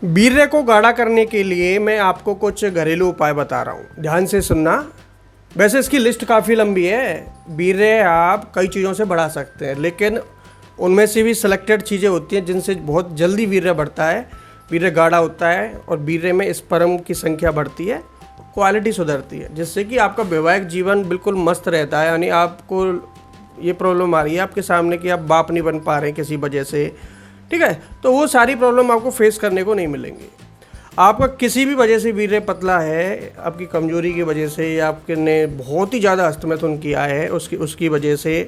वीर्य को गाढ़ा करने के लिए मैं आपको कुछ घरेलू उपाय बता रहा हूँ, ध्यान से सुनना। वैसे इसकी लिस्ट काफ़ी लंबी है। वीर्य आप कई चीज़ों से बढ़ा सकते हैं, लेकिन उनमें से भी सिलेक्टेड चीज़ें होती हैं जिनसे बहुत जल्दी वीर्य बढ़ता है, वीर्य गाढ़ा होता है और वीर्य में स्पर्म की संख्या बढ़ती है, क्वालिटी सुधरती है, जिससे कि आपका वैवाहिक जीवन बिल्कुल मस्त रहता है। यानी आपको ये प्रॉब्लम आ रही है आपके सामने कि आप बाप नहीं बन पा रहे हैं किसी वजह से, ठीक है, तो वो सारी प्रॉब्लम आपको फेस करने को नहीं मिलेंगी। आपका किसी भी वजह से वीर्य पतला है, आपकी कमजोरी की वजह से या आपने बहुत ही ज़्यादा हस्तमैथुन किया है उसकी वजह से,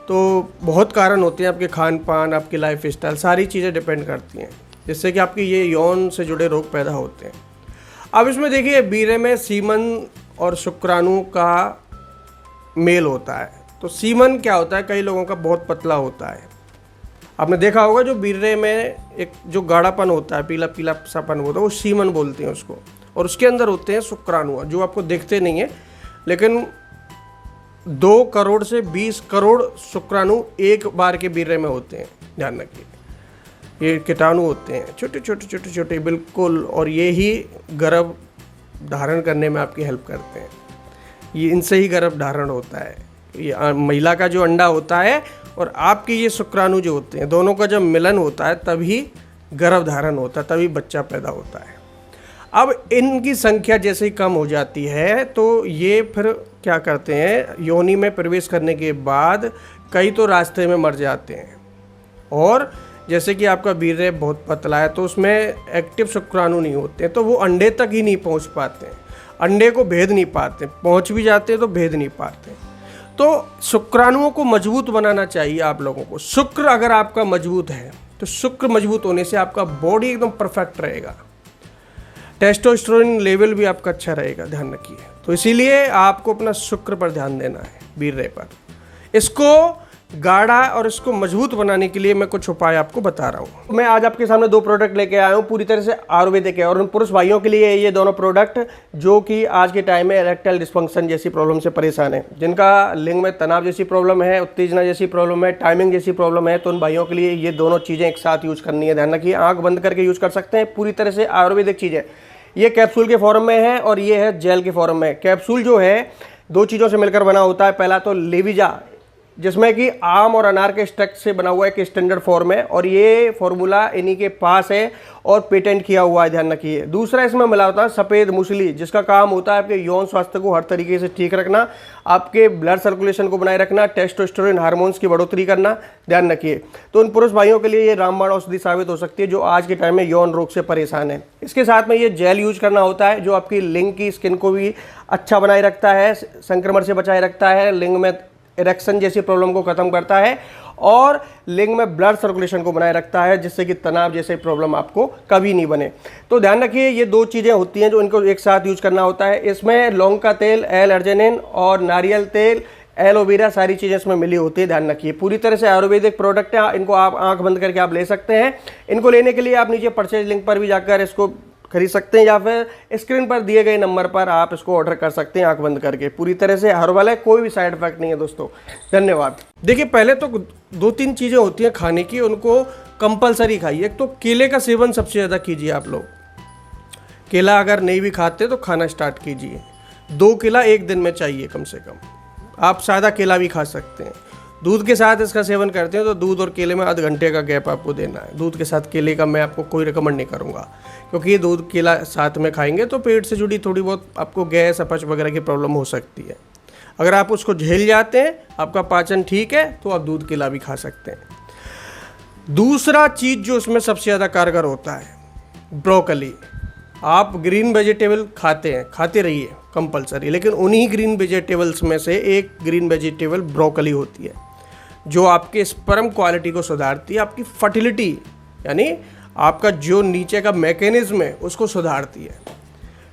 तो बहुत कारण होते हैं। आपके खान पान, आपकी लाइफ स्टाइल, सारी चीज़ें डिपेंड करती हैं, जिससे कि आपकी ये यौन से जुड़े रोग पैदा होते हैं। अब इसमें देखिए, वीर्य में सीमन और शुक्राणु का मेल होता है। तो सीमन क्या होता है, कई लोगों का बहुत पतला होता है। आपने देखा होगा जो वीर्य में एक जो गाढ़ापन होता है, पीला पीला सापन होता है, वो सीमन बोलते हैं उसको। और उसके अंदर होते हैं शुक्राणु, जो आपको दिखते नहीं है, लेकिन 2 करोड़ से 20 करोड़ शुक्राणु एक बार के वीर्य में होते हैं। ध्यान रखिए, ये कीटाणु होते हैं, छोटे छोटे छोटे छोटे बिल्कुल, और ये ही गर्भ धारण करने में आपकी हेल्प करते हैं। ये इनसे ही गर्भ धारण होता है। ये महिला का जो अंडा होता है और आपके ये शुक्राणु जो होते हैं, दोनों का जब मिलन होता है तभी गर्भ धारण होता है, तभी बच्चा पैदा होता है। अब इनकी संख्या जैसे ही कम हो जाती है तो ये फिर क्या करते हैं, योनि में प्रवेश करने के बाद कई तो रास्ते में मर जाते हैं। और जैसे कि आपका वीर्य बहुत पतला है तो उसमें एक्टिव शुक्राणु नहीं होते हैं, तो वो अंडे तक ही नहीं पहुंच पाते हैं, अंडे को भेद नहीं पाते, पहुंच भी जाते हैं तो भेद नहीं पाते। तो शुक्राणुओं को मजबूत बनाना चाहिए आप लोगों को। शुक्र अगर आपका मजबूत है तो शुक्र मजबूत होने से आपका बॉडी एकदम परफेक्ट रहेगा, टेस्टोस्टेरोन लेवल भी आपका अच्छा रहेगा, ध्यान रखिए। तो इसीलिए आपको अपना शुक्र पर ध्यान देना है, वीर्य पर। इसको गाढ़ा और इसको मजबूत बनाने के लिए मैं कुछ उपाय आपको बता रहा हूँ। मैं आज आपके सामने 2 प्रोडक्ट लेके आया हूँ, पूरी तरह से आयुर्वेदिक है, और उन पुरुष भाइयों के लिए ये दोनों प्रोडक्ट जो कि आज के टाइम में इरेक्टाइल डिस्फंक्शन जैसी प्रॉब्लम से परेशान है, जिनका लिंग में तनाव जैसी प्रॉब्लम है, उत्तेजना जैसी प्रॉब्लम है, टाइमिंग जैसी प्रॉब्लम है, तो उन भाइयों के लिए ये दोनों चीज़ें एक साथ यूज करनी है। ध्यान रखिए, आँख बंद करके यूज कर सकते हैं, पूरी तरह से आयुर्वेदिक चीज़ है। ये कैप्सूल के फॉर्म में है और ये है जेल के फॉर्म में। कैप्सूल जो है 2 चीज़ों से मिलकर बना होता है। पहला तो लेविजा, जिसमें कि आम और अनार के स्ट्रक्ट से बना हुआ एक स्टैंडर्ड फॉर्म है, और ये फॉर्मूला इन्हीं के पास है और पेटेंट किया हुआ है, ध्यान रखिए। दूसरा इसमें मिला होता है सफ़ेद मूसली, जिसका काम होता है आपके यौन स्वास्थ्य को हर तरीके से ठीक रखना, आपके ब्लड सर्कुलेशन को बनाए रखना, टेस्टोस्टेरोन हार्मोन्स की बढ़ोतरी करना, ध्यान रखिए। तो उन पुरुष भाइयों के लिए ये रामबाण औषधि साबित हो सकती है जो आज के टाइम में यौन रोग से परेशान है। इसके साथ में ये जेल यूज करना होता है, जो आपकी लिंग की स्किन को भी अच्छा बनाए रखता है, संक्रमण से बचाए रखता है, लिंग में इरेक्शन जैसी प्रॉब्लम को खत्म करता है और लिंग में ब्लड सर्कुलेशन को बनाए रखता है, जिससे कि तनाव जैसे प्रॉब्लम आपको कभी नहीं बने। तो ध्यान रखिए, ये 2 चीज़ें होती हैं जो इनको एक साथ यूज करना होता है। इसमें लौंग का तेल L-अर्जिनिन और नारियल तेल एलोवेरा, सारी चीज़ें इसमें मिली होती है, ध्यान रखिए। पूरी तरह से आयुर्वेदिक प्रोडक्ट है, इनको आप आंख बंद करके आप ले सकते हैं। इनको लेने के लिए आप नीचे परचेज लिंक पर भी जाकर इसको खरीद सकते हैं, या फिर स्क्रीन पर दिए गए नंबर पर आप इसको ऑर्डर कर सकते हैं आंख बंद करके। पूरी तरह से हर्बल है, कोई भी साइड इफेक्ट नहीं है दोस्तों। धन्यवाद। देखिए, पहले तो 2-3 चीज़ें होती हैं खाने की, उनको कंपलसरी खाइए। एक तो केले का सेवन सबसे ज़्यादा कीजिए आप लोग। केला अगर नहीं भी खाते तो खाना स्टार्ट कीजिए। 2 केला एक दिन में चाहिए कम से कम। आप सादा केला भी खा सकते हैं। दूध के साथ इसका सेवन करते हैं तो दूध और केले में आध घंटे का गैप आपको देना है। दूध के साथ केले का मैं आपको कोई रिकमेंड नहीं करूँगा, क्योंकि ये दूध केला साथ में खाएंगे तो पेट से जुड़ी थोड़ी बहुत आपको गैस, अपच वगैरह की प्रॉब्लम हो सकती है। अगर आप उसको झेल जाते हैं, आपका पाचन ठीक है, तो आप दूध केला भी खा सकते हैं। दूसरा चीज़ जो उसमें सबसे ज़्यादा कारगर होता है, ब्रोकली। आप ग्रीन वेजिटेबल खाते रहिए कंपलसरी, लेकिन उन्हीं ग्रीन वेजिटेबल्स में से एक ग्रीन वेजिटेबल ब्रोकली होती है, जो आपके स्पर्म क्वालिटी को सुधारती है, आपकी फर्टिलिटी यानी आपका जो नीचे का मैकेनिज्म है उसको सुधारती है।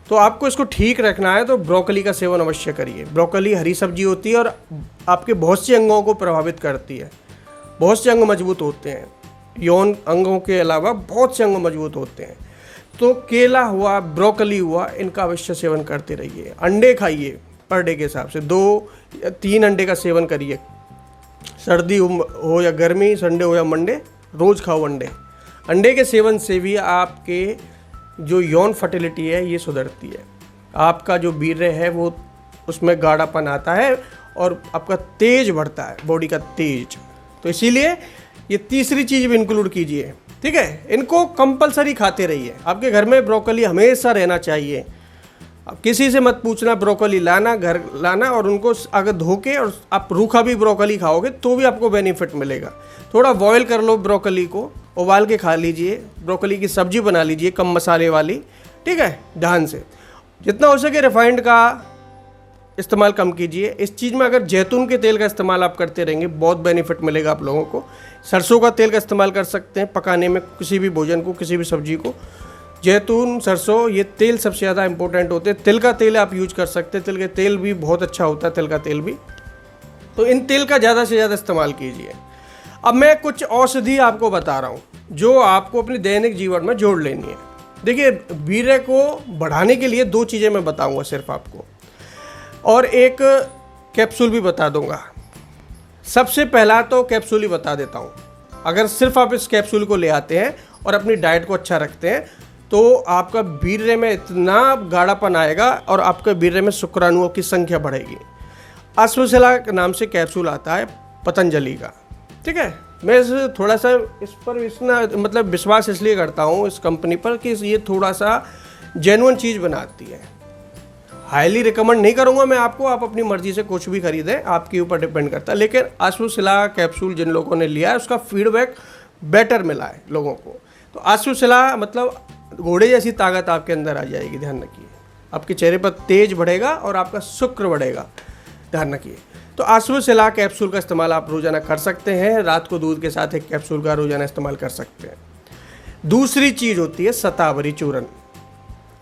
तो आपको इसको ठीक रखना है तो ब्रोकली का सेवन अवश्य करिए। ब्रोकली हरी सब्जी होती है और आपके बहुत से अंगों को प्रभावित करती है। बहुत से अंग मजबूत होते हैं, यौन अंगों के अलावा बहुत से अंग मजबूत होते हैं। तो केला हुआ, ब्रोकली हुआ, इनका अवश्य सेवन करते रहिए। अंडे खाइए, पर डे के हिसाब से 2 या 3 अंडे का सेवन करिए। सर्दी हो या गर्मी, संडे हो या मंडे, रोज़ खाओ अंडे। अंडे के सेवन से भी आपके जो यौन फर्टिलिटी है ये सुधरती है, आपका जो वीर्य है वो उसमें गाढ़ापन आता है और आपका तेज बढ़ता है, बॉडी का तेज। तो इसीलिए ये तीसरी चीज़ भी इंक्लूड कीजिए, ठीक है। इनको कंपलसरी खाते रहिए। आपके घर में ब्रोकली हमेशा रहना चाहिए। अब किसी से मत पूछना, ब्रोकली लाना, घर लाना, और उनको अगर धो के और आप रूखा भी ब्रोकली खाओगे तो भी आपको बेनिफिट मिलेगा। थोड़ा बॉयल कर लो ब्रोकली को, उबाल के खा लीजिए, ब्रोकली की सब्जी बना लीजिए कम मसाले वाली, ठीक है, ध्यान से। जितना हो सके रिफाइंड का इस्तेमाल कम कीजिए। इस चीज़ में अगर जैतून के तेल का इस्तेमाल आप करते रहेंगे बहुत बेनिफिट मिलेगा आप लोगों को। सरसों का तेल का इस्तेमाल कर सकते हैं पकाने में, किसी भी भोजन को, किसी भी सब्जी को। जैतून, सरसों, ये तेल सबसे ज़्यादा इंपॉर्टेंट होते हैं। तिल का तेल आप यूज कर सकते हैं, तिल के तेल भी बहुत अच्छा होता है, तिल का तेल भी। तो इन तेल का ज़्यादा से ज़्यादा इस्तेमाल कीजिए। अब मैं कुछ औषधि आपको बता रहा हूँ जो आपको अपने दैनिक जीवन में जोड़ लेनी है। देखिए, वीर्य को बढ़ाने के लिए 2 चीज़ें मैं बताऊँगा सिर्फ आपको, और एक कैप्सूल भी बता दूंगा। सबसे पहला तो कैप्सूल ही बता देता हूँ। अगर सिर्फ आप इस कैप्सूल को ले आते हैं और अपनी डाइट को अच्छा रखते हैं तो आपका वीर्य में इतना गाढ़ापन आएगा और आपके वीर्य में शुक्राणुओं की संख्या बढ़ेगी। अश्वशिला के नाम से कैप्सूल आता है पतंजलि का, ठीक है। मैं थोड़ा सा इस पर इतना मतलब विश्वास इसलिए करता हूँ इस कंपनी पर कि ये थोड़ा सा जेन्युइन चीज़ बनाती है। हाईली रिकमेंड नहीं करूंगा मैं आपको, आप अपनी मर्जी से कुछ भी खरीदें, आपके ऊपर डिपेंड करता है। लेकिन अश्वशिला कैप्सूल जिन लोगों ने लिया है उसका फीडबैक बेटर मिला है लोगों को। तो अश्वशिला मतलब घोड़े जैसी ताकत आपके अंदर आ जाएगी, ध्यान रखिए। आपके चेहरे पर तेज बढ़ेगा और आपका शुक्र बढ़ेगा, ध्यान रखिए। तो अश्वशिला कैप्सूल का इस्तेमाल आप रोजाना कर सकते हैं। रात को दूध के साथ एक कैप्सूल का रोजाना इस्तेमाल कर सकते हैं। दूसरी चीज़ होती है शतावरी चूर्ण।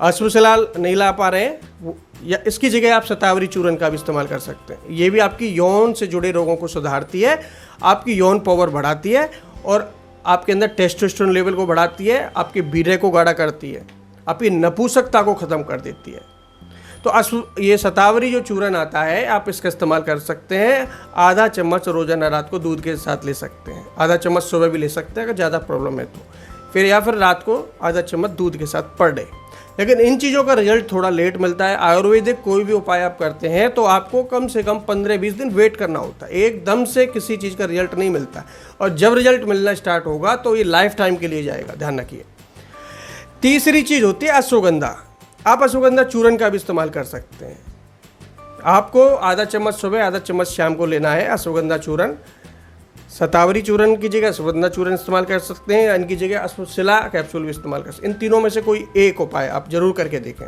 अश्वशिला नहीं ला पा रहे हैं या इसकी जगह आप शतावरी चूर्ण का भी इस्तेमाल कर सकते हैं। ये भी आपकी यौन से जुड़े रोगों को सुधारती है, आपकी यौन पावर बढ़ाती है और आपके अंदर टेस्टोस्टेरोन लेवल को बढ़ाती है, आपके वीर्य को गाढ़ा करती है, आपकी नपुंसकता को ख़त्म कर देती है। तो ये शतावरी जो चूर्ण आता है आप इसका इस्तेमाल कर सकते हैं। आधा चम्मच रोजाना रात को दूध के साथ ले सकते हैं, आधा चम्मच सुबह भी ले सकते हैं अगर ज़्यादा प्रॉब्लम है तो, फिर या फिर रात को आधा चम्मच दूध के साथ पर डे। लेकिन इन चीज़ों का रिजल्ट थोड़ा लेट मिलता है। आयुर्वेदिक कोई भी उपाय आप करते हैं तो आपको कम से कम 15-20 दिन वेट करना होता है, एकदम से किसी चीज़ का रिजल्ट नहीं मिलता। और जब रिजल्ट मिलना स्टार्ट होगा तो ये लाइफ टाइम के लिए जाएगा, ध्यान रखिए। तीसरी चीज़ होती है अश्वगंधा। आप अश्वगंधा चूर्ण का भी इस्तेमाल कर सकते हैं। आपको आधा चम्मच सुबह, आधा चम्मच शाम को लेना है अश्वगंधा चूर्ण। शतावरी चूर्ण की जगह अश्वगंधा चूर्ण इस्तेमाल कर सकते हैं, इनकी जगह अश्वशिला कैप्सूल भी इस्तेमाल कर सकते हैं। इन तीनों में से कोई एक उपाय आप जरूर करके देखें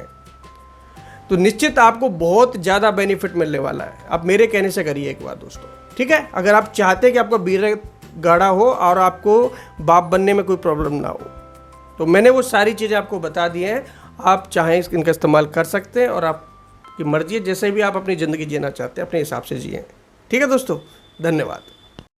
तो निश्चित आपको बहुत ज़्यादा बेनिफिट मिलने वाला है। आप मेरे कहने से करिए एक बार दोस्तों, ठीक है। अगर आप चाहते हैं कि आपका वीर्य गाढ़ा हो और आपको बाप बनने में कोई प्रॉब्लम ना हो तो मैंने वो सारी चीज़ें आपको बता दी हैं। आप चाहें इनका इस्तेमाल कर सकते हैं और आपकी मर्जी है, जैसे भी आप अपनी ज़िंदगी जीना चाहते हैं अपने हिसाब से जिए, ठीक है दोस्तों। धन्यवाद।